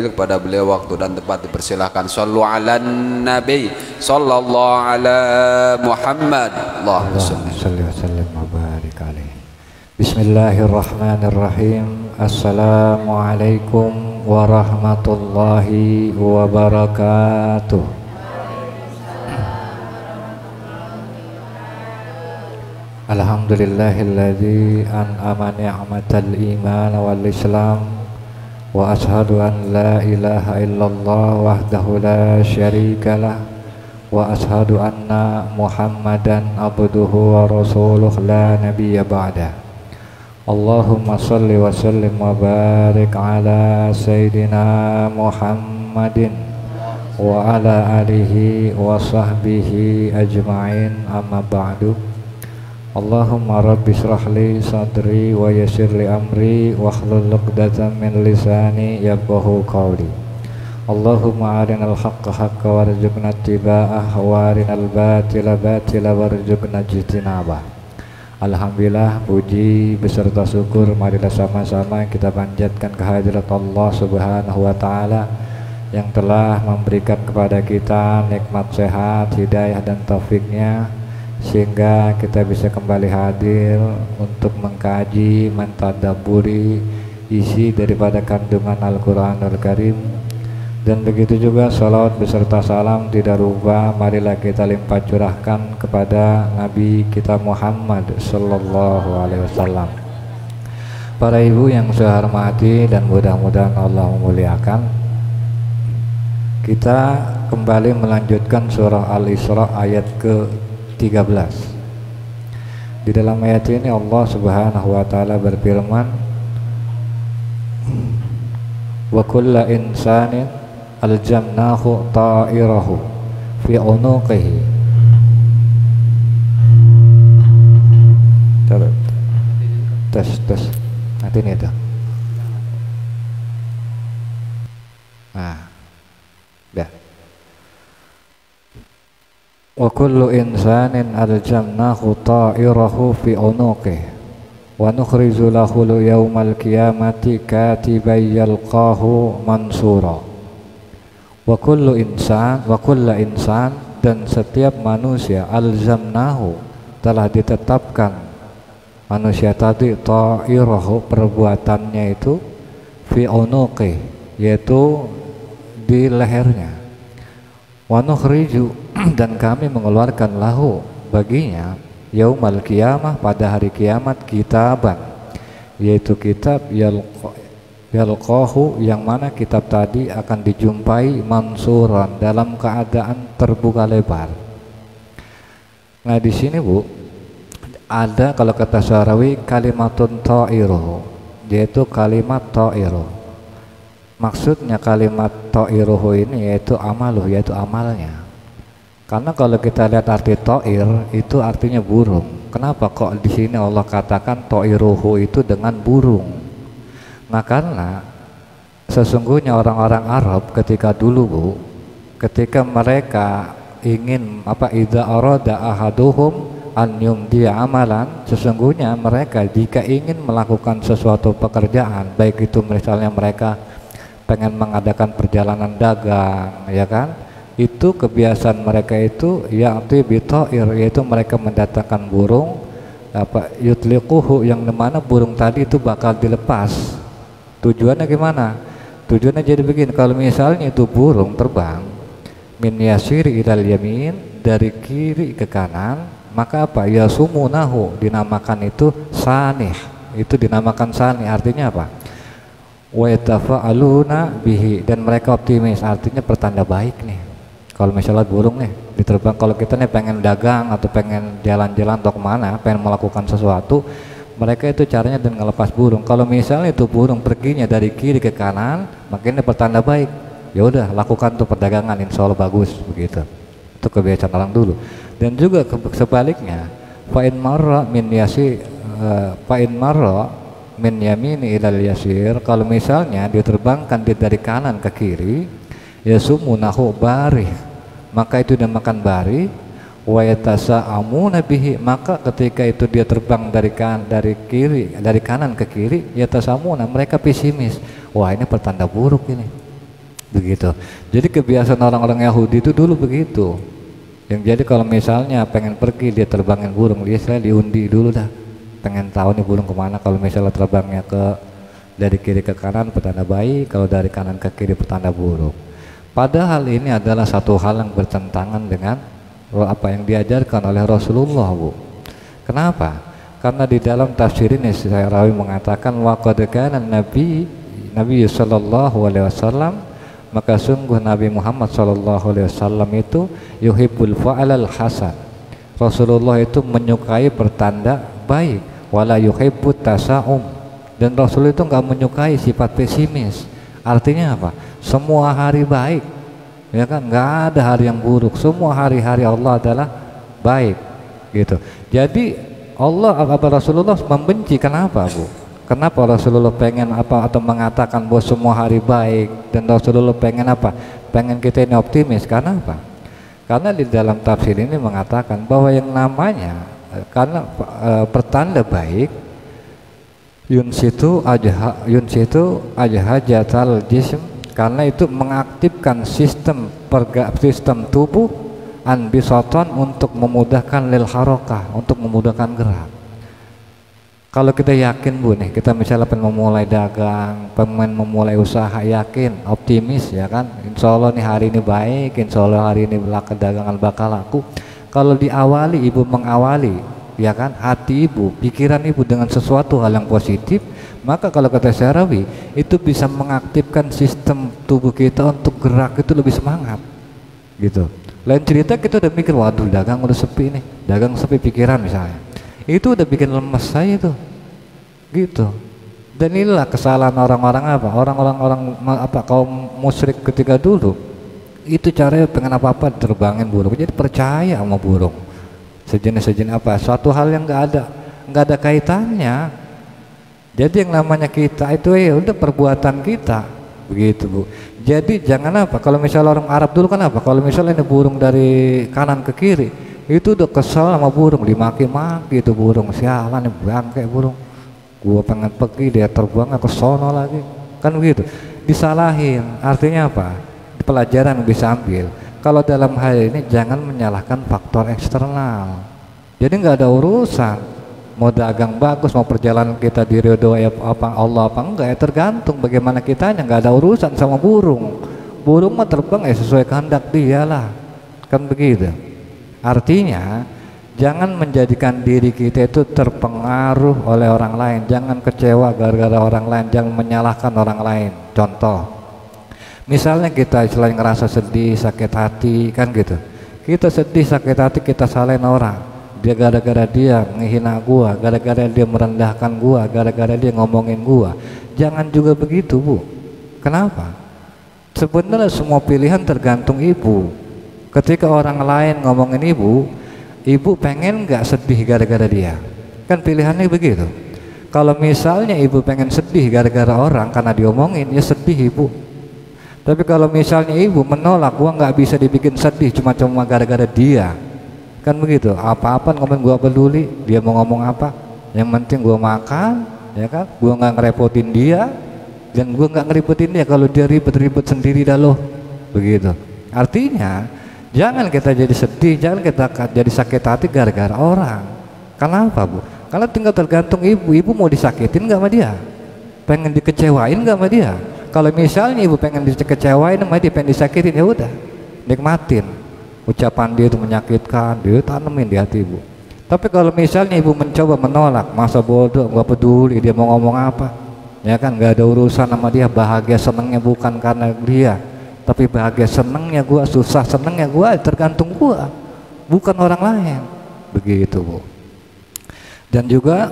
kepada beliau waktu dan tempat dipersilahkan. Shallu ala nabi sallallahu ala Muhammad. Allahumma shalli wa sallim wa barik alaihi. Bismillahirrahmanirrahim. Assalamualaikum warahmatullahi wabarakatuh. Alhamdulillahilladzi an'ama ni'matal iman wal islam wa ashhadu an la ilaha illallah wahdahu la syarikalah wa ashhadu anna Muhammadan abduhu wa rasuluh la nabiyya ba'da. Allahumma salli wa sallim wa barik ala sayyidina Muhammadin wa ala alihi wa sahbihi ajma'in, amma ba'du. Allahumma rabbi shrah li sadri wa yassir li amri wa hlul 'uqdatam min lisani yafqahu qawli. Allahumma arinal haqqa haqqa warzuqna ittiba'ah wa arinal batila batila warzuqna ijtinabah. Alhamdulillah, puji beserta syukur marilah sama-sama kita panjatkan kehadirat Allah Subhanahu wa taala yang telah memberikan kepada kita nikmat sehat, hidayah dan taufiknya sehingga kita bisa kembali hadir untuk mengkaji, mentadabburi isi daripada kandungan Al-Quranul Karim. Dan begitu juga salawat beserta salam tidak lupa marilah kita limpah curahkan kepada Nabi kita Muhammad sallallahu alaihi wasallam. Para ibu yang saya hormati dan mudah-mudahan Allah memuliakan, kita kembali melanjutkan surah Al-Isra ayat ke 13. Di dalam ayat ini Allah Subhanahu wa taala berfirman, wa kulla insanin aljamnahu ta'irahu fi unuqihi. Tes nanti ini itu. Nah, dah. Wa kullu insanin aljamnahu ta'irahu fi unuqihi wa nukhriju lahu yawmal qiyamati katiban yalqahu mansura. Wa kullu insan dan setiap manusia aljamnahu telah ditetapkan manusia tadi ta'irahu perbuatannya itu fi unuqihi yaitu di lehernya. Wa nukhriju dan kami mengeluarkan lahu baginya yaumal qiyamah pada hari kiamat kitaban yaitu kitab yalqahu yang mana kitab tadi akan dijumpai mansuran dalam keadaan terbuka lebar. Nah di sini Bu ada kalau kata Syarawi kalimatun ta'iruhu yaitu kalimat ta'iruh. Maksudnya kalimat ta'iruhu ini yaitu amaluh yaitu amalnya. Karena kalau kita lihat arti ta'ir itu artinya burung. Kenapa kok di sini Allah katakan ta'iruhu itu dengan burung? Nah karena sesungguhnya orang-orang Arab ketika dulu Bu, ketika mereka ingin idza arada ahaduhum an yumdiya amalan, sesungguhnya mereka jika ingin melakukan sesuatu pekerjaan, baik itu misalnya mereka pengen mengadakan perjalanan dagang, ya kan? Itu kebiasaan mereka itu ya'ti bita'ir yaitu mereka mendatangkan burung yutliquhu yang dimana burung tadi itu bakal dilepas. Tujuannya gimana? Tujuannya jadi begini, kalau misalnya itu burung terbang min yasiri ilal yamin dari kiri ke kanan, maka apa? Yasumunahu dinamakan itu sanih. Itu dinamakan sanih artinya apa? Wa yatafa'aluna bihi dan mereka optimis artinya pertanda baik nih. Kalau misalnya burung nih diterbang, kalau kita nih pengen dagang atau pengen jalan-jalan atau kemana, pengen melakukan sesuatu, mereka itu caranya dengan ngelepas burung. Kalau misalnya itu burung perginya dari kiri ke kanan, makanya pertanda baik. Ya udah lakukan tuh perdagangan, insya Allah bagus begitu. Itu kebiasaan orang dulu. Dan juga sebaliknya, fa'in marra min yamini ilal yasir, kalau misalnya diterbangkan dari kanan ke kiri, yasumunahu barih, maka itu dinamakan barih. Wa yatasa'amuna bihi, maka ketika itu dia terbang dari kanan ke kiri, yatasamuna mereka pesimis, wah ini pertanda buruk ini. begitu. Jadi kebiasaan orang-orang Yahudi itu dulu begitu. Yang jadi kalau misalnya pengen pergi dia terbangin burung, dia diundi dulu dah. Pengen tahu nih burung kemana. Kalau misalnya terbangnya dari kiri ke kanan petanda baik, kalau dari kanan ke kiri petanda buruk. Padahal ini adalah satu hal yang bertentangan dengan apa yang diajarkan oleh Rasulullah, Bu. Kenapa? Karena di dalam tafsir ini Syarawi mengatakan waqad kana Nabi sallallahu alaihi wasallam, maka sungguh Nabi Muhammad sallallahu alaihi wasallam itu yuhibbul fa'alal hasan. Rasulullah itu menyukai bertanda baik, wala yuhibbut tasa'um. Dan Rasul itu enggak menyukai sifat pesimis. Artinya apa? Semua hari baik, ya kan? Enggak ada hari yang buruk. Semua hari-hari Allah adalah baik, gitu. Jadi Allah Rasulullah membenci. Kenapa, Bu? Kenapa Rasulullah pengen apa atau mengatakan bahwa semua hari baik, dan Rasulullah pengen apa? Pengen kita ini optimis. Karena apa? Karena di dalam tafsir ini mengatakan bahwa yang namanya karena pertanda baik yunsitu ajhajatal jism, karena itu mengaktifkan sistem tubuh anbisatan untuk memudahkan lil harokah, untuk memudahkan gerak. Kalau kita yakin, Bu, nih kita misalnya pengen memulai dagang, pengen memulai usaha, yakin, optimis, ya kan, insya Allah nih hari ini baik, insya Allah hari ini dagangan bakal laku. Kalau diawali, ibu mengawali, ya kan, hati ibu, pikiran ibu dengan sesuatu hal yang positif, maka kalau kata Syarawi itu bisa mengaktifkan sistem tubuh kita untuk gerak itu lebih semangat, gitu. Lain cerita kita udah mikir, waduh dagang udah sepi nih, dagang sepi pikiran misalnya, itu udah bikin lemes saya itu, gitu. Dan inilah kesalahan orang-orang apa? Orang-orang kaum musyrik ketika dulu itu caranya pengen apa-apa terbangin burung, jadi percaya sama burung. Sejenis apa? Suatu hal yang nggak ada kaitannya. Jadi yang namanya kita itu ya udah perbuatan kita, begitu, Bu. Jadi jangan apa? Kalau misalnya orang Arab dulu kan apa? Kalau misalnya ini burung dari kanan ke kiri, itu udah kesel sama burung, dimaki-maki itu burung, sialan nih bangke burung, gua pengen pergi dia terbangnya ke sono lagi, kan begitu, disalahin. Artinya apa? Pelajaran bisa ambil. Kalau dalam hal ini jangan menyalahkan faktor eksternal. Jadi nggak ada urusan mau dagang bagus, mau perjalanan kita diridhoi apa Allah apa enggak, ya tergantung bagaimana kitanya. Nggak ada urusan sama burung. Burung mah terbang ya sesuai kehendak dia lah, kan begitu. Artinya jangan menjadikan diri kita itu terpengaruh oleh orang lain, jangan kecewa gara-gara orang lain, jangan menyalahkan orang lain. Contoh, misalnya kita selain ngerasa sedih, sakit hati, kan gitu, kita sedih, sakit hati, kita salahin orang, dia gara-gara dia menghina gua, gara-gara dia merendahkan gua, gara-gara dia ngomongin gua. Jangan juga begitu, Bu. Kenapa? Sebenarnya semua pilihan tergantung ibu. Ketika orang lain ngomongin ibu pengen nggak sedih gara-gara dia? Kan pilihannya begitu. Kalau misalnya ibu pengen sedih gara-gara orang karena diomongin, ya sedih ibu. Tapi kalau misalnya ibu menolak, gua nggak bisa dibikin sedih cuma gara-gara dia, kan begitu. Apa-apa ngomong gua peduli, dia mau ngomong apa, yang penting gua makan, ya kan, gua nggak ngerepotin dia, dan gua nggak ngeribetin dia. Kalau dia ribet sendiri dah loh, begitu. Artinya jangan kita jadi sedih, jangan kita jadi sakit hati gara-gara orang. Kenapa, Bu? Karena tinggal tergantung ibu mau disakitin nggak sama dia, pengen dikecewain nggak sama dia. Kalau misalnya ibu pengen dikecewain sama dia, pengen disakitin, ya udah nikmatin ucapan dia itu menyakitkan, dia tanemin di hati ibu. Tapi kalau misalnya ibu mencoba menolak, masa bodoh, nggak peduli dia mau ngomong apa, ya kan, nggak ada urusan sama dia. Bahagia senengnya bukan karena dia, tapi bahagia senengnya gua, susah senengnya gua, tergantung gua, bukan orang lain, begitu, Bu. Dan juga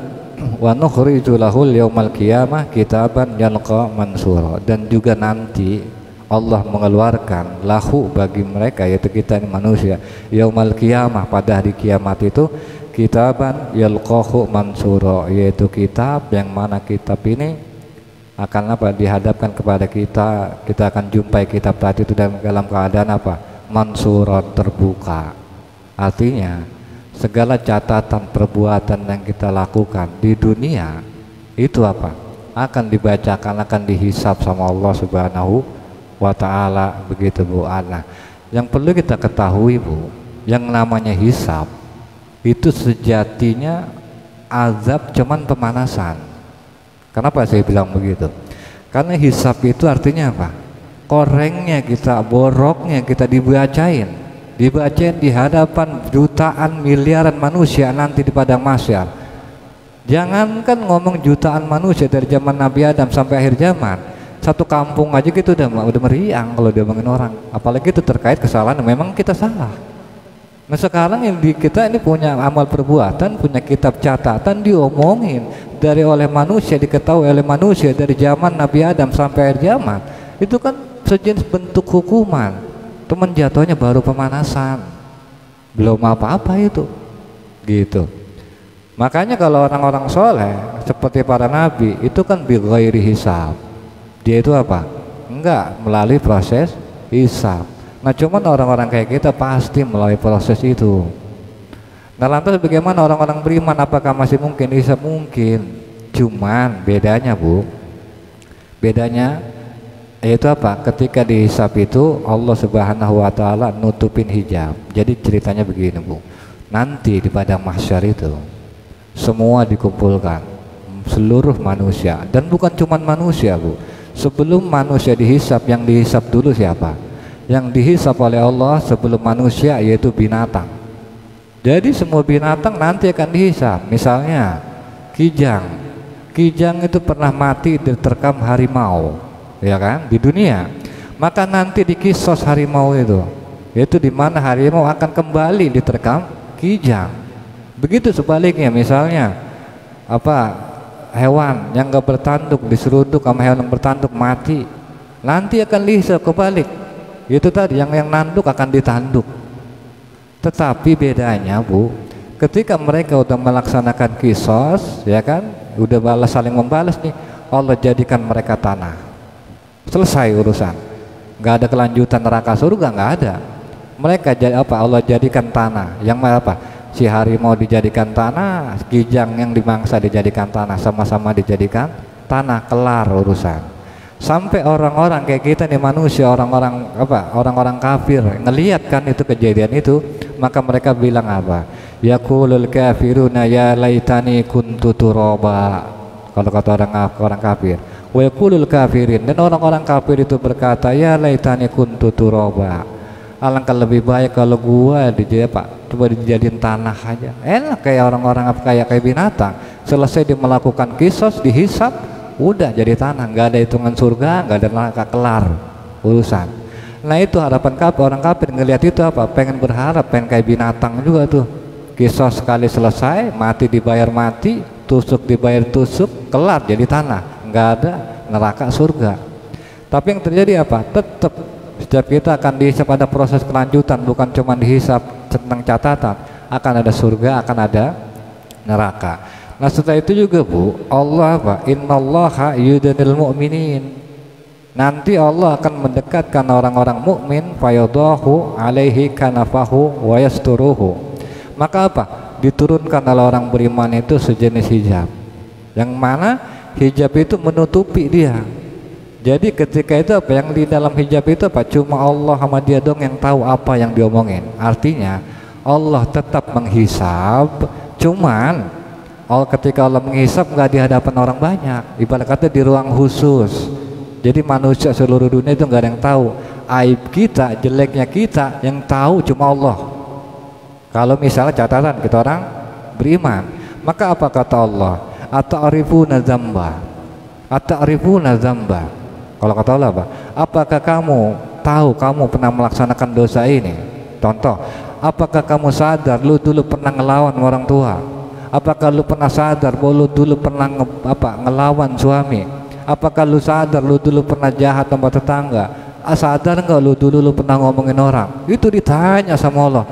wa nukhriju lahul yaumal qiyamah kitaban yalqa mansura, dan juga nanti Allah mengeluarkan lahu bagi mereka, yaitu kita ini manusia, yaumal qiyamah, pada hari kiamat itu, kitaban yalqahu mansura, yaitu kitab yang mana kitab ini akan apa, dihadapkan kepada kita akan jumpai kitab tadi itu dalam keadaan apa, mansuran, terbuka. Artinya segala catatan perbuatan yang kita lakukan di dunia itu apa, akan dibacakan, akan dihisap sama Allah Subhanahu wa ta'ala, begitu Bu Ana. Yang perlu kita ketahui Bu, yang namanya hisab itu sejatinya azab cuman pemanasan. Kenapa saya bilang begitu? Karena hisab itu artinya apa? Korengnya kita, boroknya kita dibacain di hadapan jutaan miliaran manusia nanti di padang mahsyar. Jangankan ngomong jutaan manusia dari zaman Nabi Adam sampai akhir zaman, satu kampung aja gitu udah meriang kalau diomongin orang. Apalagi itu terkait kesalahan memang kita salah. Nah sekarang yang kita ini punya amal perbuatan, punya kitab catatan, diomongin dari oleh manusia, diketahui oleh manusia dari zaman Nabi Adam sampai akhir zaman. Itu kan sejenis bentuk hukuman. Teman jatuhnya baru pemanasan, belum apa-apa itu, gitu. Makanya kalau orang-orang soleh seperti para nabi itu kan bighairi hisab, dia itu apa? Enggak melalui proses hisab. Nah cuman orang-orang kayak kita pasti melalui proses itu. Nah lantas bagaimana orang-orang beriman, apakah masih mungkin hisab? Mungkin, cuman bedanya Bu, bedanya yaitu apa? Ketika dihisab itu Allah Subhanahu wa taala nutupin hijab. Jadi ceritanya begini Bu, nanti di padang mahsyar itu semua dikumpulkan, seluruh manusia, dan bukan cuma manusia Bu. Sebelum manusia dihisab, yang dihisab dulu siapa? Yang dihisab oleh Allah sebelum manusia yaitu binatang. Jadi semua binatang nanti akan dihisab. Misalnya kijang itu pernah mati diterkam harimau, ya kan, di dunia. Maka nanti di kisos harimau itu di mana harimau akan kembali diterkam kijang. Begitu sebaliknya, misalnya apa, hewan yang gak bertanduk diseruduk sama hewan yang bertanduk mati, nanti akan dihisab kebalik. Itu tadi yang nanduk akan ditanduk. Tetapi bedanya Bu, ketika mereka udah melaksanakan kisos, ya kan, udah balas, saling membalas nih, Allah jadikan mereka tanah. Selesai urusan, nggak ada kelanjutan neraka surga, nggak ada. Mereka jadi apa? Allah jadikan tanah. Yang apa? Si harimau dijadikan tanah, kijang yang dimangsa dijadikan tanah, sama-sama dijadikan tanah, kelar urusan. Sampai orang-orang kayak kita nih manusia, orang-orang apa? Orang-orang kafir ngelihat kan itu kejadian itu, maka mereka bilang apa? Yaqulul kafiruna ya laitani kuntu turaba. Kalau kata orang kafir. Wa yaqulul kafirin, dan orang-orang kafir itu berkata ya laitani kuntu turaba. Alangkah lebih baik kalau gua coba dijadiin tanah aja. Enak kayak orang-orang kayak binatang. Selesai dia melakukan kisos, dihisab, udah jadi tanah, nggak ada hitungan surga, nggak ada neraka, kelar urusan. Nah itu harapan orang kafir ngelihat itu apa? Pengen berharap, pengen kayak binatang juga tuh. Kisos sekali selesai, mati dibayar mati, tusuk dibayar tusuk, kelar jadi tanah, nggak ada neraka surga. Tapi yang terjadi apa? Tetap setiap kita akan dihisab, ada proses kelanjutan, bukan cuma dihisab tentang catatan, akan ada surga, akan ada neraka. Nah setelah itu juga Bu, Allah apa? Innallaha yudanil mu'minin. Nanti Allah akan mendekatkan orang-orang mukmin, fayadahu alaihi kanafahu wa yasturuhu. Maka apa? Diturunkan oleh orang beriman itu sejenis hijab, yang mana hijab itu menutupi dia. Jadi ketika itu apa yang di dalam hijab itu apa? Cuma Allah sama dia dong yang tahu apa yang diomongin. Artinya Allah tetap menghisab, cuman ketika Allah menghisab nggak di hadapan orang banyak, ibarat kata di ruang khusus. Jadi manusia seluruh dunia itu nggak ada yang tahu aib kita, jeleknya kita, yang tahu cuma Allah. Kalau misalnya catatan kita orang beriman, maka apa kata Allah? Ata'rifuna dzamba, ata'rifuna dzamba. Kalau kata Allah apa? Apakah kamu tahu kamu pernah melaksanakan dosa ini? Contoh, apakah kamu sadar lu dulu pernah ngelawan orang tua? Apakah lu pernah sadar bahwa lu dulu pernah ngelawan suami? Apakah lu sadar lu dulu pernah jahat sama tetangga? Sadar enggak lu dulu lu pernah ngomongin orang? Itu ditanya sama Allah.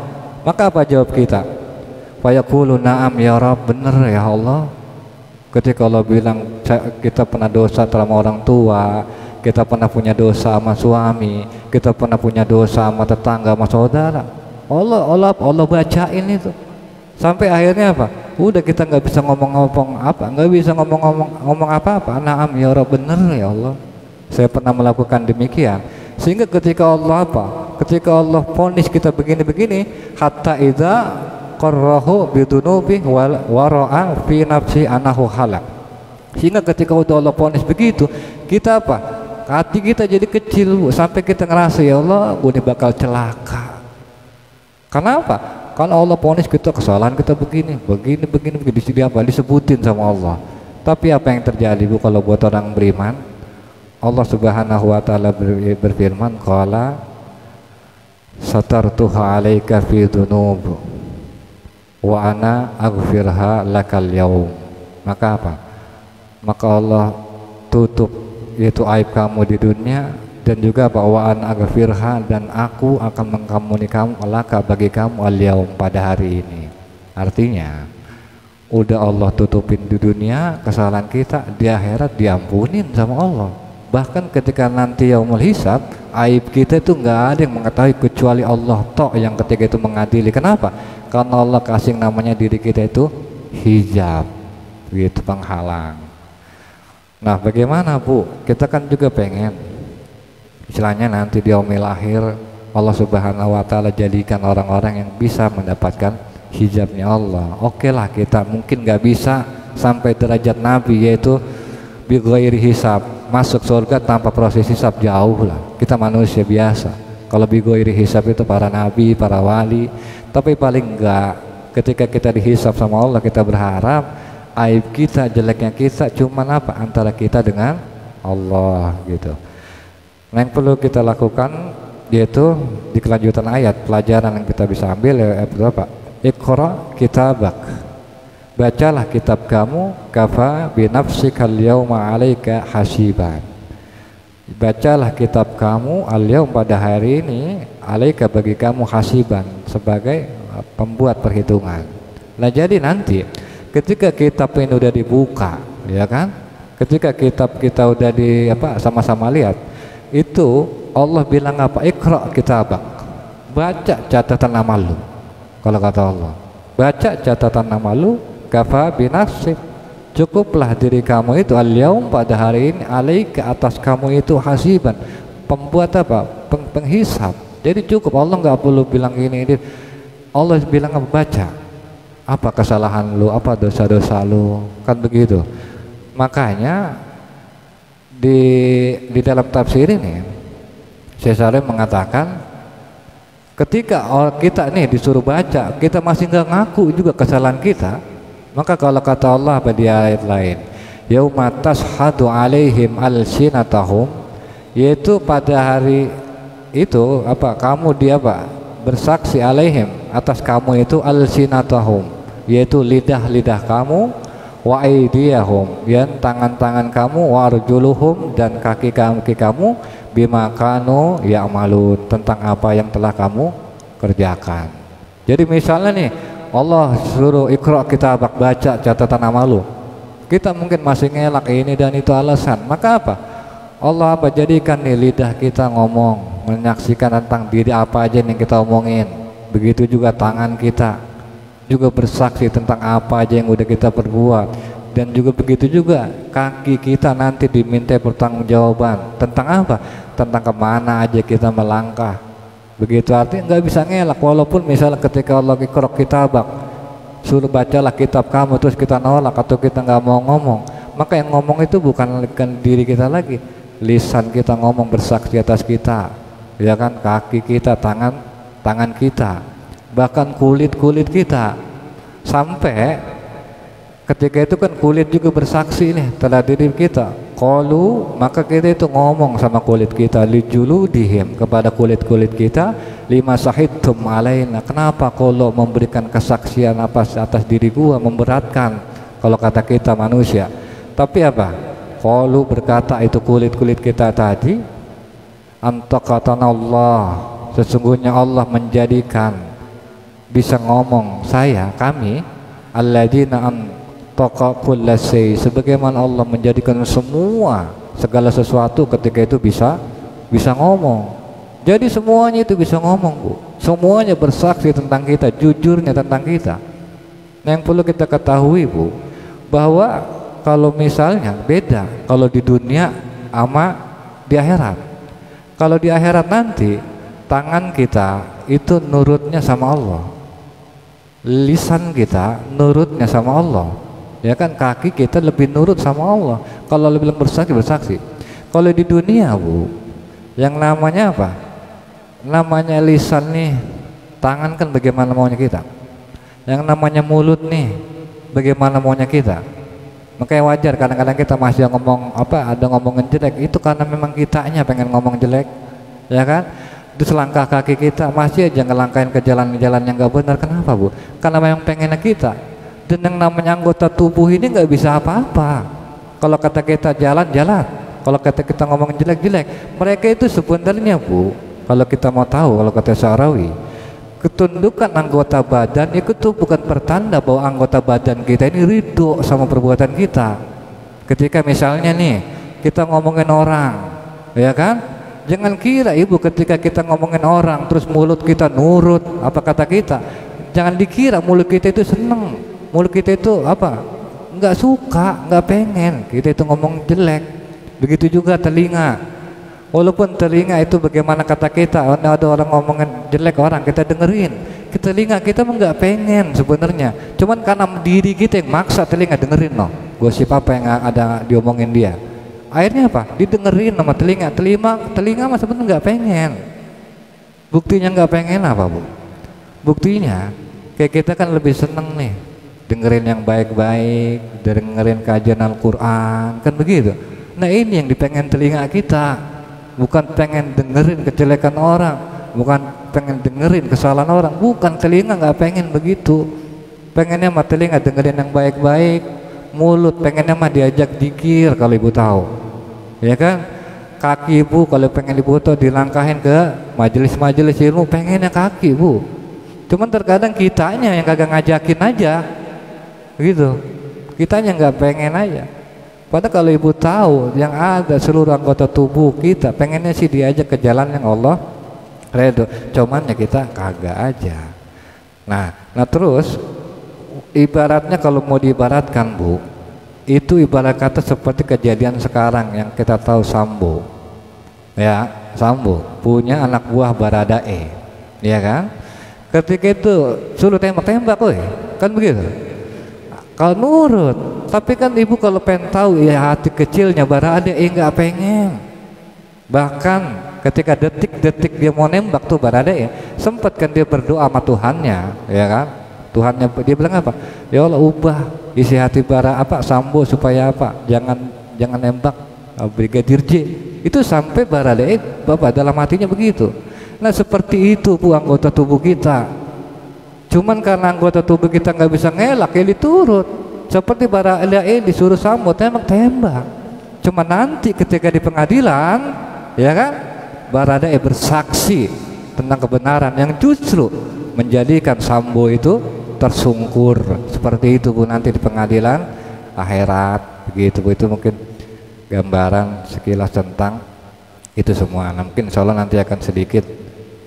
Maka apa jawab kita? Fa yaqulu na'am ya Rabb, bener ya Allah. Ketika Allah bilang kita pernah dosa sama orang tua, kita pernah punya dosa sama suami, kita pernah punya dosa sama tetangga, sama saudara, Allah bacain itu sampai akhirnya apa? Udah kita nggak bisa ngomong-ngomong apa, nggak bisa ngomong apa-apa. Naam ya Rabb, bener ya Allah, saya pernah melakukan demikian. Sehingga ketika Allah ketika Allah vonis kita begini-begini, hatta idza qarrahu bidunubi wa ra'a fi nafsi anahu halak. Sehingga ketika udah Allah vonis begitu, kita hati kita jadi kecil, sampai kita ngerasa, ya Allah, gue ini bakal celaka. Kenapa? Karena Allah vonis kita, kesalahan kita begini. Disebutin sama Allah. Tapi apa yang terjadi, Bu, kalau buat orang beriman? Allah Subhanahu wa taala berfirman, qala satartuha 'alaika fi dzunub wa ana aghfirha lakal yaum. Maka Allah tutup yaitu aib kamu di dunia, dan juga wa ana aghfirha, dan aku akan mengampuni kamu laka bagi kamu al yaum pada hari ini. Artinya udah Allah tutupin di dunia kesalahan kita, di akhirat diampunin sama Allah. Bahkan ketika nanti yaumul hisab, aib kita itu nggak ada yang mengetahui kecuali Allah tok yang ketika itu mengadili. Kenapa? Karena Allah kasih namanya diri kita itu hijab, gitu, penghalang. Nah, bagaimana, Bu? Kita kan juga pengen istilahnya nanti di yaumil akhir Allah Subhanahu wa taala jadikan orang-orang yang bisa mendapatkan hijabnya Allah. Oke lah, kita mungkin nggak bisa sampai derajat Nabi, yaitu bi ghairi hisab, masuk surga tanpa proses hisab, jauh lah. Kita manusia biasa. Kalau bi ghairi hisab itu para nabi, para wali. Tapi paling enggak ketika kita dihisab sama Allah, kita berharap aib kita, jeleknya kita cuman antara kita dengan Allah, gitu. Nah, yang perlu kita lakukan yaitu di kelanjutan ayat, pelajaran yang kita bisa ambil yaitu Iqra kitabak, bacalah kitab kamu, kafa binafsikal yauma 'alaika hasiban. Bacalah kitab kamu al-yaum pada hari ini, 'alaika bagi kamu hasiban, sebagai pembuat perhitungan. Nah, jadi nanti ketika kitab ini udah dibuka, ya kan? Ketika kitab kita udah sama-sama lihat, itu Allah bilang Iqra kitabak. Baca catatan nama lu. Kalau kata Allah, baca catatan nama lu, kafa binafsik, cukuplah diri kamu itu al-yaum pada hari ini, alaika atas kamu itu hasiban, pembuat penghisab. Jadi cukup, Allah nggak perlu bilang ini. Allah bilang baca apa kesalahan lu, apa dosa-dosa lu, kan begitu. Makanya di dalam tafsir ini Syekh Salim mengatakan, ketika kita nih disuruh baca, kita masih nggak ngaku juga kesalahan kita, maka kalau kata Allah di ayat lain, yauma tashhadu alaihim alsinatahum, yaitu pada hari itu kamu bersaksi alaihim atas kamu itu alsinatahum, yaitu lidah-lidah kamu, wa aydiyahum, tangan-tangan kamu, wa arjuluhum, dan kaki-kaki kamu, bima kanu ya'malun, tentang apa yang telah kamu kerjakan. Jadi misalnya nih Allah suruh Iqra kitabak, baca catatan amal lu, kita mungkin masih ngelak ini dan itu alasan, maka Allah jadikan nih lidah kita ngomong, menyaksikan tentang diri apa aja yang kita omongin. Begitu juga tangan kita juga bersaksi tentang apa aja yang udah kita perbuat, dan juga begitu juga kaki kita nanti diminta pertanggungjawaban tentang tentang kemana aja kita melangkah. Begitu, artinya nggak bisa ngelak. Walaupun misalnya ketika Allah Iqra kitabak, suruh bacalah kitab kamu, terus kita nolak atau kita nggak mau ngomong, maka yang ngomong itu bukan diri kita lagi, lisan kita ngomong bersaksi atas kita, ya kan, kaki kita, tangan kita, bahkan kulit kita, sampai ketika itu kan kulit juga bersaksi nih terhadap diri kita. Qalu, maka kita itu ngomong sama kulit kita, lijuludihim, kepada kulit kita, lima syahidtum alaina, kenapa kalau memberikan kesaksian atas diri gua memberatkan, kalau kata kita manusia. Tapi qalu, berkata itu kulit kita tadi, antaqatana Allah, sesungguhnya Allah menjadikan bisa ngomong kami, alladzina antaqa kullasy, sebagaimana Allah menjadikan segala sesuatu ketika itu bisa ngomong. Jadi semuanya itu bisa ngomong, Bu. Semuanya bersaksi tentang kita, jujurnya tentang kita. Nah, yang perlu kita ketahui, Bu, bahwa kalau misalnya beda kalau di dunia sama di akhirat. Kalau di akhirat nanti tangan kita itu nurutnya sama Allah, lisan kita nurutnya sama Allah, ya kan, kaki kita lebih nurut sama Allah. Kalau lebih bersaksi. Kalau di dunia Bu, yang namanya apa? Namanya lisan nih, tangan kan bagaimana maunya kita. Yang namanya mulut nih, bagaimana maunya kita. Makanya wajar kadang-kadang kita masih ngomong apa, ada ngomongin jelek, itu karena memang kitanya pengen ngomong jelek, ya kan. Di selangkah kaki kita masih aja ngelangkain ke jalan-jalan yang nggak benar. Kenapa Bu? Karena memang pengennya kita. Dan yang namanya anggota tubuh ini nggak bisa apa-apa. Kalau kata kita jalan-jalan, kalau kata kita ngomongin jelek-jelek, mereka itu sebenarnya Bu, kalau kita mau tahu, kalau kata Syarawi, ketundukan anggota badan itu tuh bukan pertanda bahwa anggota badan kita ini ridho sama perbuatan kita. Ketika misalnya nih kita ngomongin orang, ya kan, jangan kira Ibu ketika kita ngomongin orang terus mulut kita nurut apa kata kita, jangan dikira mulut kita itu seneng, mulut kita itu apa, nggak suka, nggak pengen kita itu ngomong jelek. Begitu juga telinga. Walaupun telinga itu bagaimana kata kita, ada orang ngomongin jelek orang, kita dengerin. Telinga kita mah nggak pengen sebenarnya. Cuman karena diri kita yang maksa telinga dengerin loh. Gosip apa yang ada diomongin dia. Akhirnya apa? Didengerin sama telinga. Telinga mah sebenarnya nggak pengen. Buktinya nggak pengen apa Bu? Buktinya kayak kita kan lebih seneng nih dengerin yang baik-baik, dengerin kajian Al-Quran, kan begitu. Nah ini yang dipengen telinga kita. Bukan pengen dengerin kejelekan orang, bukan pengen dengerin kesalahan orang, bukan, telinga nggak pengen begitu. Pengennya mah telinga dengerin yang baik-baik, mulut pengennya mah diajak zikir kalau Ibu tahu, ya kan. Kaki Ibu kalau pengen Ibu tahu dilangkahin ke majelis-majelis ilmu, pengennya kaki Bu. Cuman terkadang kitanya yang kagak ngajakin aja, gitu. Kitanya nggak pengen aja. Padahal kalau Ibu tahu yang ada seluruh anggota tubuh kita pengennya sih diajak ke jalan yang Allah ridho, cuman ya kita kagak aja. Nah terus ibaratnya kalau mau diibaratkan Bu, itu ibarat kata seperti kejadian sekarang yang kita tahu Sambo, ya, Sambo punya anak buah Baradae, ya kan. Ketika itu suruh tembak-tembak, kan begitu. Kalau nurut, tapi kan Ibu kalau pengen tahu ya hati kecilnya Baradae nggak pengen. Bahkan ketika detik-detik dia mau nembak tuh Baradae, sempat kan dia berdoa sama Tuhannya, ya kan. Tuhannya dia bilang apa? Ya Allah, ubah isi hati Sambo supaya apa? Jangan nembak Brigadir J. Itu sampai Baradae dalam hatinya begitu. Nah seperti itu Bu anggota tubuh kita. Cuman karena anggota tubuh kita nggak bisa ngelak, ya diturut. Seperti Baradae disuruh Sambo tembak. Cuma nanti ketika di pengadilan, ya kan, Baradae bersaksi tentang kebenaran yang justru menjadikan Sambo itu tersungkur. Seperti itu Bu nanti di pengadilan akhirat. Begitu Bu, itu mungkin gambaran sekilas tentang itu semua. Nah, mungkin insya Allah nanti akan sedikit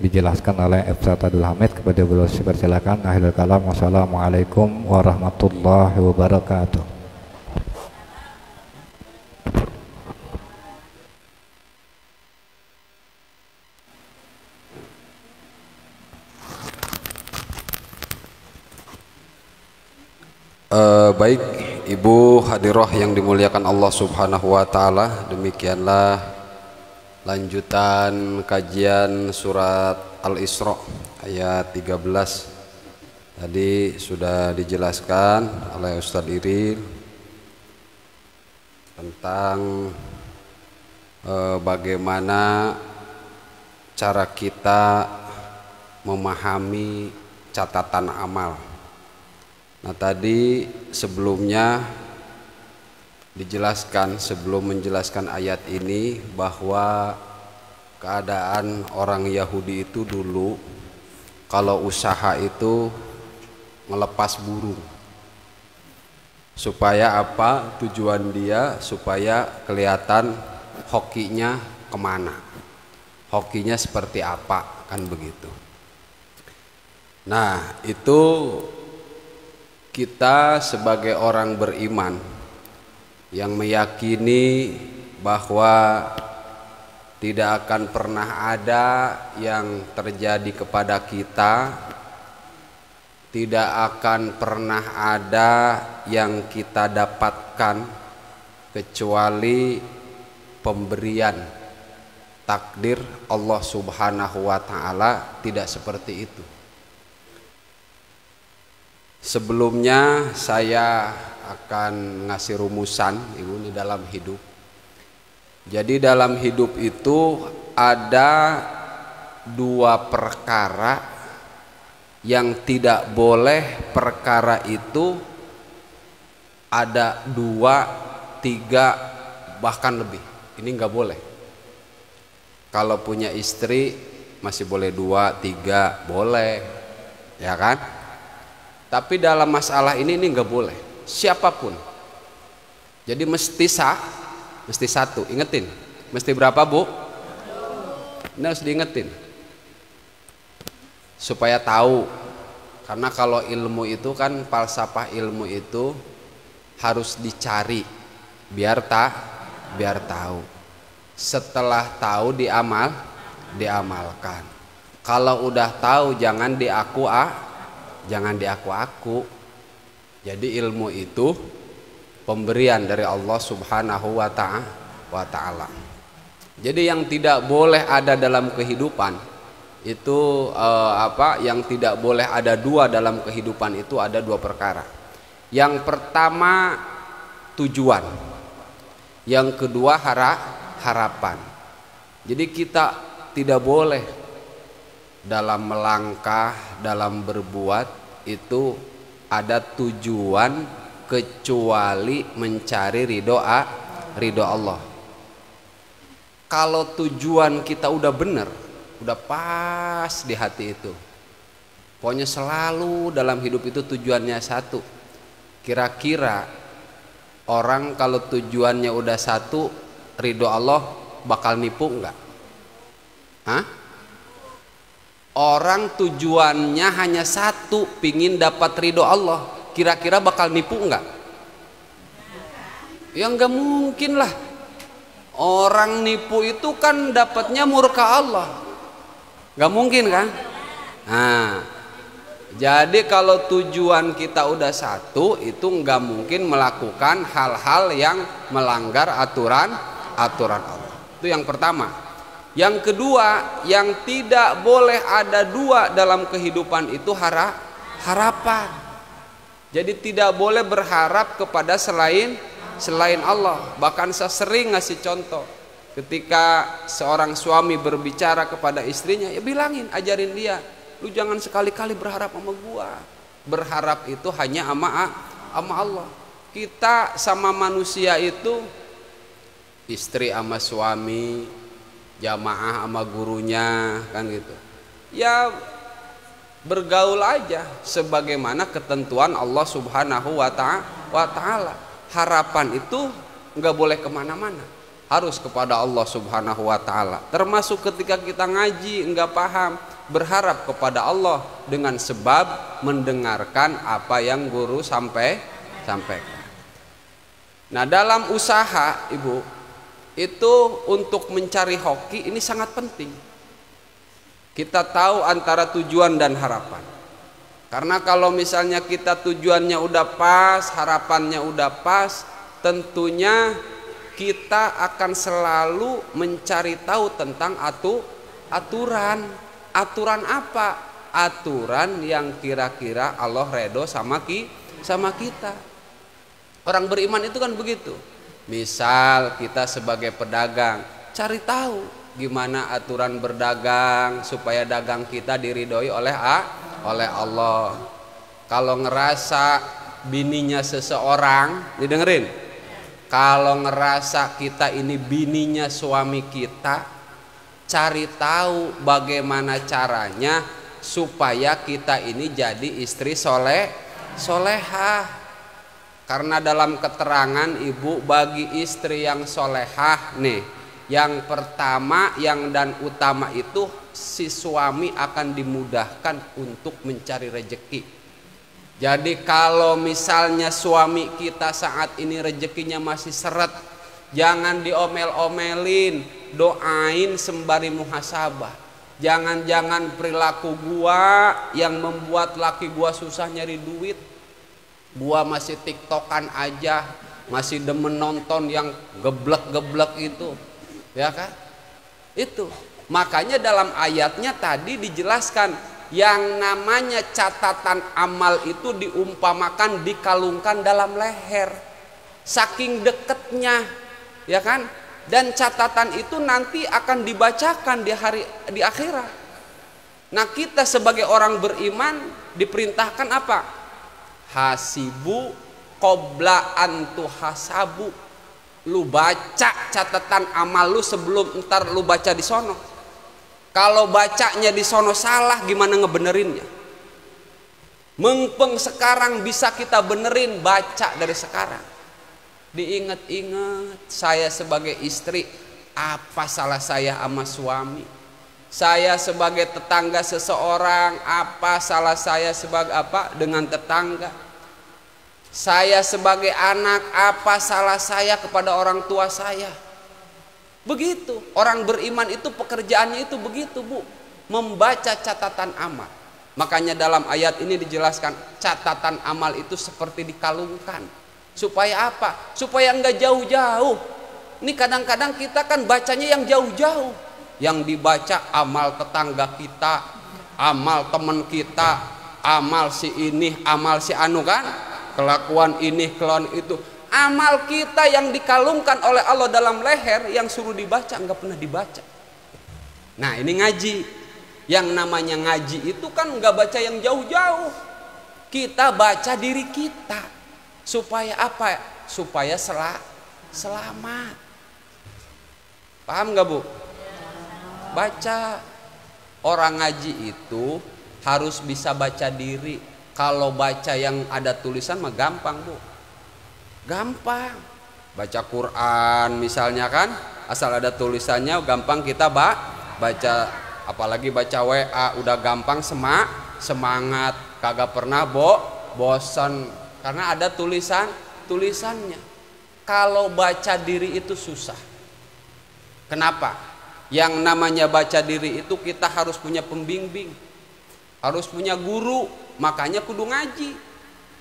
dijelaskan oleh Ustaz Abdul Hamid. Kepada beliau silakan. Akhirul kalam, wassalamualaikum warahmatullahi wabarakatuh. Baik Ibu Hadiroh yang dimuliakan Allah Subhanahu wa Ta'ala, demikianlah lanjutan kajian surat Al-Isra ayat 13. Tadi sudah dijelaskan oleh Ustadz Iril tentang bagaimana cara kita memahami catatan amal. Nah tadi sebelumnya dijelaskan, sebelum menjelaskan ayat ini, bahwa keadaan orang Yahudi itu dulu kalau usaha itu melepas burung. Supaya apa? Tujuan dia supaya kelihatan hokinya kemana, hokinya seperti apa, kan begitu. Nah itu kita sebagai orang beriman yang meyakini bahwa tidak akan pernah ada yang terjadi kepada kita, tidak akan pernah ada yang kita dapatkan kecuali pemberian takdir Allah Subhanahu wa taala. Tidak seperti itu. Sebelumnya saya akan ngasih rumusan Ibu di dalam hidup. Jadi dalam hidup itu ada dua perkara yang tidak boleh perkara itu ada 2, 3 bahkan lebih. Ini nggak boleh. Kalau punya istri masih boleh 2, 3 boleh, ya kan? Tapi dalam masalah ini nggak boleh. Siapapun. Jadi mesti satu. Ingetin. Mesti berapa, Bu? Ini harus diingetin. Supaya tahu. Karena kalau ilmu itu kan, falsafah ilmu itu harus dicari biar tahu. Setelah tahu diamalkan. Kalau udah tahu jangan diaku-aku. Jadi ilmu itu pemberian dari Allah Subhanahu wa taala. Jadi yang tidak boleh ada dalam kehidupan itu yang tidak boleh ada 2 dalam kehidupan itu ada 2 perkara. Yang pertama tujuan. Yang kedua harapan. Jadi kita tidak boleh dalam melangkah, dalam berbuat itu ada tujuan kecuali mencari ridho Allah. Kalau tujuan kita udah benar, udah pas di hati itu, pokoknya selalu dalam hidup itu tujuannya satu. Kira-kira orang kalau tujuannya udah satu, ridho Allah bakal nipu enggak? Hah? Orang tujuannya hanya satu, pingin dapat ridho Allah, kira-kira bakal nipu enggak? Ya enggak mungkin lah. Orang nipu itu kan dapatnya murka Allah, enggak mungkin kan? Nah, jadi kalau tujuan kita udah satu, itu enggak mungkin melakukan hal-hal yang melanggar aturan Allah. Itu yang pertama. Yang kedua, yang tidak boleh ada 2 dalam kehidupan itu harapan. Jadi tidak boleh berharap kepada selain Allah. Bahkan saya sering ngasih contoh, ketika seorang suami berbicara kepada istrinya, ya bilangin, ajarin dia, lu jangan sekali-kali berharap sama gua. Berharap itu hanya sama Allah. Kita sama manusia itu, istri sama suami, jamaah sama gurunya, kan gitu. Ya bergaul aja sebagaimana ketentuan Allah Subhanahu wa taala. Harapan itu nggak boleh kemana-mana, harus kepada Allah Subhanahu wa taala. Termasuk ketika kita ngaji nggak paham, berharap kepada Allah dengan sebab mendengarkan apa yang guru sampaikan. Nah, dalam usaha Ibu itu untuk mencari hoki ini sangat penting. Kita tahu antara tujuan dan harapan. Karena kalau misalnya kita tujuannya udah pas, harapannya udah pas, tentunya kita akan selalu mencari tahu tentang aturan. Aturan apa? Aturan yang kira-kira Allah redho sama kita. Orang beriman itu kan begitu. Misal kita sebagai pedagang, cari tahu gimana aturan berdagang supaya dagang kita diridhoi oleh Allah. Kalau ngerasa bininya seseorang, didengerin. Kalau ngerasa kita ini bininya suami kita, cari tahu bagaimana caranya supaya kita ini jadi istri solehah. Karena dalam keterangan Ibu, bagi istri yang solehah nih, yang pertama dan utama itu si suami akan dimudahkan untuk mencari rezeki. Jadi kalau misalnya suami kita saat ini rezekinya masih seret, jangan diomel-omelin, doain sembari muhasabah. Jangan-jangan perilaku gua yang membuat laki gua susah nyari duit. Gua masih tiktokan aja, masih demen nonton yang geblek-geblek itu, ya kan? Itu makanya dalam ayatnya tadi dijelaskan yang namanya catatan amal itu diumpamakan dikalungkan dalam leher, saking deketnya, ya kan? Dan catatan itu nanti akan dibacakan di akhirat. Nah, kita sebagai orang beriman diperintahkan apa? Hasibu qabla antu hasabu. Lu baca catatan amal lu sebelum ntar lu baca di sono. Kalau bacanya di sono salah, gimana ngebenerinnya? Mumpung sekarang bisa kita benerin, baca dari sekarang. Diingat-ingat, saya sebagai istri, apa salah saya sama suami? Saya sebagai tetangga seseorang, apa salah saya sebagai apa dengan tetangga? Saya sebagai anak, apa salah saya kepada orang tua saya? Begitu, orang beriman itu pekerjaannya itu begitu, Bu. Membaca catatan amal. Makanya dalam ayat ini dijelaskan, catatan amal itu seperti dikalungkan. Supaya apa? Supaya enggak jauh-jauh. Ini kadang-kadang kita kan bacanya yang jauh-jauh. Yang dibaca amal tetangga kita, amal teman kita, amal si ini, amal si anu kan? Kelakuan ini, kelakuan itu. Amal kita yang dikalungkan oleh Allah dalam leher, yang suruh dibaca enggak pernah dibaca. Nah, ini ngaji. Yang namanya ngaji itu kan enggak baca yang jauh-jauh. Kita baca diri kita. Supaya apa? Supaya selamat. Paham nggak, Bu? Baca. Orang ngaji itu harus bisa baca diri. Kalau baca yang ada tulisan mah gampang, Bu. Gampang. Baca Quran misalnya kan, asal ada tulisannya gampang kita baca. Apalagi baca WA udah gampang, semangat, kagak pernah bosan. Karena ada tulisannya. Kalau baca diri itu susah. Kenapa? Yang namanya baca diri itu kita harus punya pembimbing, harus punya guru. Makanya kudu ngaji.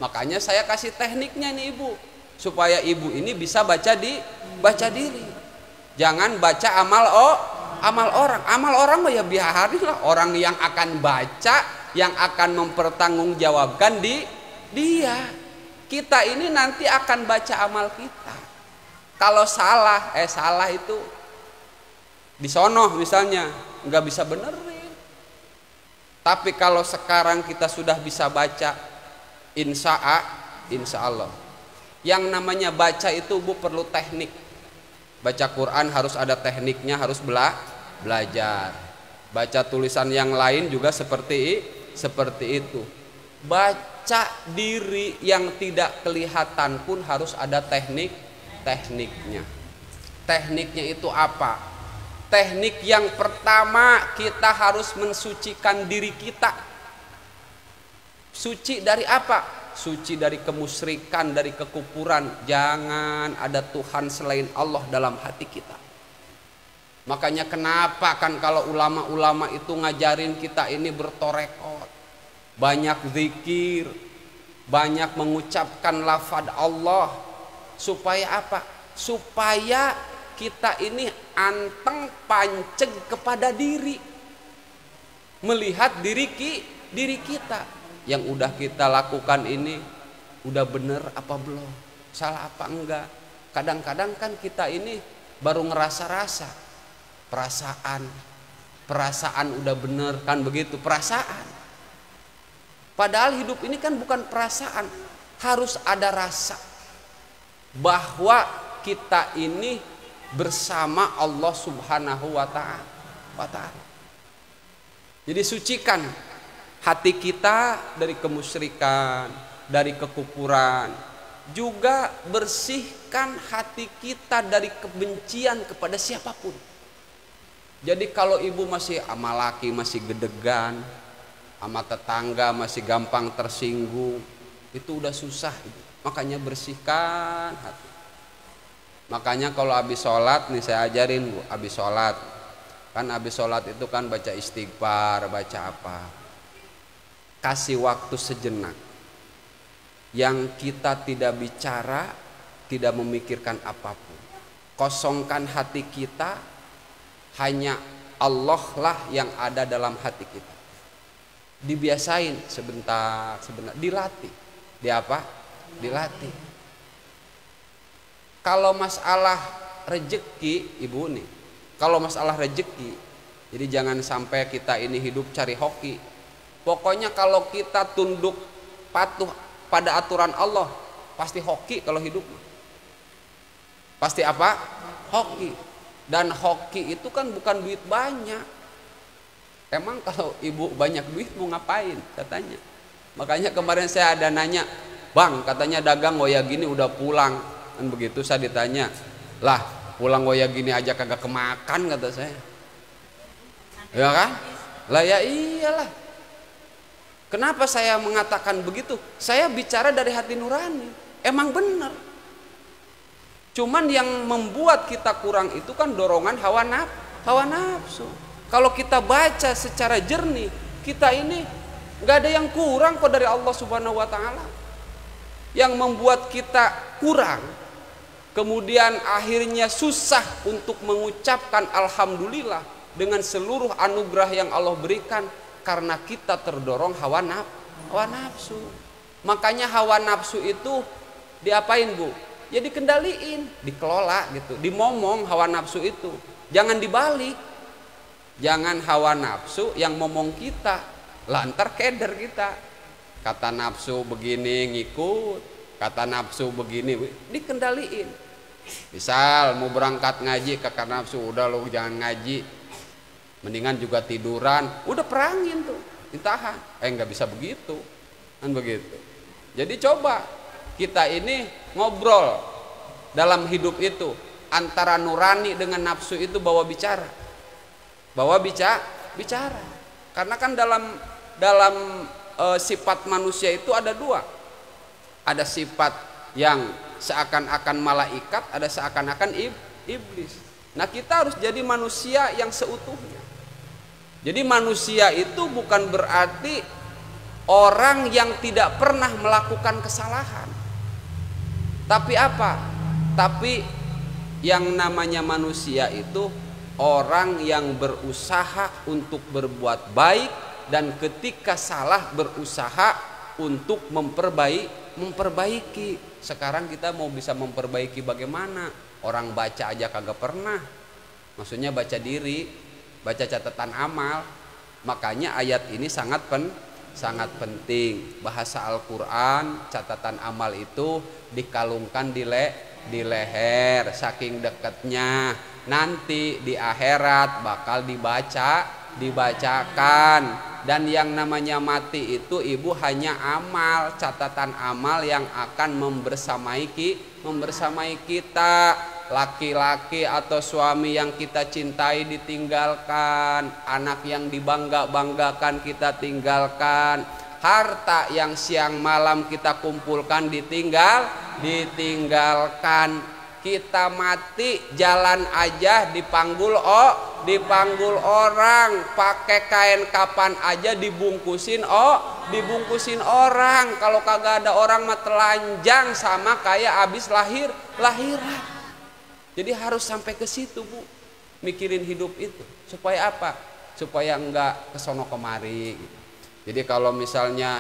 Makanya saya kasih tekniknya nih, Ibu, supaya ibu ini bisa baca diri. Jangan baca amal orang. Amal orang mah ya biarinlah, orang yang akan baca, yang akan mempertanggungjawabkan dia. Kita ini nanti akan baca amal kita. Kalau salah itu disonoh misalnya, nggak bisa benerin. Tapi kalau sekarang kita sudah bisa baca, insya Allah. Yang namanya baca itu, Bu, perlu teknik. Baca Quran harus ada tekniknya, harus belajar. Baca tulisan yang lain juga seperti itu. Baca diri yang tidak kelihatan pun harus ada tekniknya. Tekniknya itu apa? Teknik yang pertama, kita harus mensucikan diri kita. Suci dari apa? Suci dari kemusyrikan, dari kekufuran. Jangan ada Tuhan selain Allah dalam hati kita. Makanya kenapa kan kalau ulama-ulama itu ngajarin kita ini bertorekot, banyak zikir, banyak mengucapkan lafaz Allah. Supaya apa? Supaya kita ini anteng panceg kepada diri, melihat diri kita yang udah kita lakukan ini udah bener apa belum, salah apa enggak. Kadang-kadang kan kita ini baru ngerasa-rasa, perasaan udah bener kan, begitu perasaan. Padahal hidup ini kan bukan perasaan, harus ada rasa bahwa kita ini bersama Allah Subhanahu wa ta'ala. Jadi sucikan hati kita dari kemusyrikan, dari kekufuran. Juga bersihkan hati kita dari kebencian kepada siapapun. Jadi kalau ibu masih sama laki masih gedegan, sama tetangga masih gampang tersinggung, itu udah susah. Makanya bersihkan hati. Makanya kalau habis sholat nih saya ajarin Bu, habis sholat kan, habis sholat itu kan baca istighfar, baca apa, kasih waktu sejenak yang kita tidak bicara, tidak memikirkan apapun, kosongkan hati kita, hanya Allah lah yang ada dalam hati kita. Dibiasain sebentar, dilatih. Di apa? Dilatih. Kalau masalah rejeki, Ibu nih, kalau masalah rejeki, jadi jangan sampai kita ini hidup cari hoki. Pokoknya kalau kita tunduk patuh pada aturan Allah, pasti hoki kalau hidup. Pasti apa? Hoki. Dan hoki itu kan bukan duit banyak. Emang kalau Ibu banyak duit mau ngapain? Saya tanya. Makanya kemarin saya ada nanya, Bang, katanya dagang goya gini udah pulang. Kan begitu saya ditanya, lah pulang goya gini aja kagak kemakan, kata saya. Ya kan? Lah ya iyalah. Kenapa saya mengatakan begitu? Saya bicara dari hati nurani. Emang benar. Cuman yang membuat kita kurang itu kan dorongan hawa nafsu. Kalau kita baca secara jernih, kita ini nggak ada yang kurang kok dari Allah Subhanahu wa taala. Yang membuat kita kurang, kemudian akhirnya susah untuk mengucapkan alhamdulillah dengan seluruh anugerah yang Allah berikan, karena kita terdorong hawa nafsu. Makanya hawa nafsu itu diapain Bu? Ya dikendaliin, dikelola gitu, dimomong hawa nafsu itu. Jangan dibalik. Jangan hawa nafsu yang momong kita, lantar keder kita. Kata nafsu begini ngikut, kata nafsu begini, dikendaliin. Misal mau berangkat ngaji, kata nafsu udah lo jangan ngaji, mendingan juga tiduran, udah perangin tuh, ditahan. Nggak bisa begitu, kan begitu. Jadi coba kita ini ngobrol dalam hidup itu antara nurani dengan nafsu itu bawa bicara. Karena kan dalam sifat manusia itu ada dua. Ada sifat yang seakan-akan malaikat, ada seakan-akan iblis. Nah, kita harus jadi manusia yang seutuhnya. Jadi manusia itu bukan berarti orang yang tidak pernah melakukan kesalahan. Tapi apa? Tapi yang namanya manusia itu orang yang berusaha untuk berbuat baik, dan ketika salah berusaha untuk memperbaiki. Sekarang kita mau bisa memperbaiki bagaimana? Orang baca aja kagak pernah. Maksudnya baca diri, baca catatan amal. Makanya ayat ini sangat penting. Bahasa Al-Quran, catatan amal itu dikalungkan di leher, saking dekatnya. Nanti di akhirat bakal dibacakan. Dan yang namanya mati itu Ibu hanya amal, catatan amal yang akan membersamai kita. Laki-laki atau suami yang kita cintai ditinggalkan, anak yang dibangga-banggakan kita tinggalkan, harta yang siang malam kita kumpulkan ditinggalkan. Kita mati jalan aja dipanggul orang, pakai kain kapan aja dibungkusin orang. Kalau kagak ada orang mah telanjang sama kayak abis lahiran. Jadi harus sampai ke situ Bu, mikirin hidup itu. Supaya apa? Supaya enggak kesono kemari gitu. Jadi kalau misalnya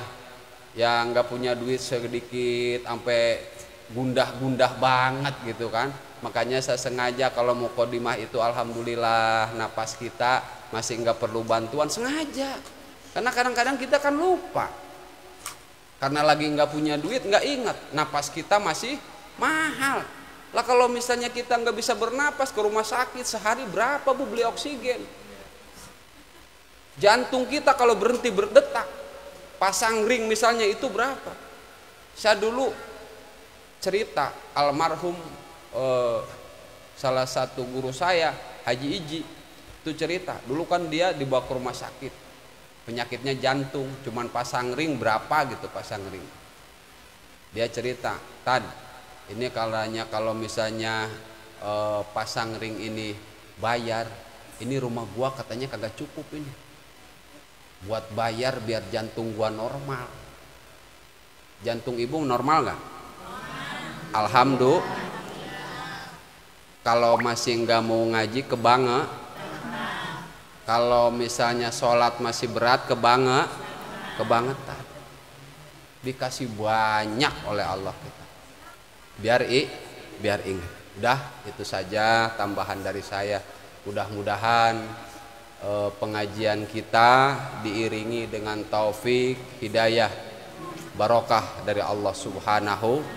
yang enggak punya duit sedikit sampai gundah banget gitu kan, makanya saya sengaja kalau mau kodimah itu alhamdulillah napas kita masih enggak perlu bantuan, sengaja. Karena kadang-kadang kita kan lupa, karena lagi enggak punya duit, enggak ingat napas kita masih mahal. Lah kalau misalnya kita enggak bisa bernapas, ke rumah sakit sehari berapa Bu beli oksigen? Jantung kita kalau berhenti berdetak, pasang ring misalnya itu berapa? Saya dulu cerita almarhum salah satu guru saya, Haji Iji, itu cerita dulu kan dia dibawa ke rumah sakit, penyakitnya jantung, cuman pasang ring berapa gitu, pasang ring. Dia cerita, Tad, ini kalau misalnya pasang ring ini bayar, ini rumah gua katanya kagak cukup ini buat bayar biar jantung gua normal. Jantung ibu normal nggak? Alhamdulillah. Kalau masih nggak mau ngaji kebange. Kalau misalnya sholat masih berat kebangetan. Dikasih banyak oleh Allah kita. Biar ingat. Udah itu saja tambahan dari saya. Mudah-mudahan pengajian kita diiringi dengan taufik, hidayah, barokah dari Allah Subhanahu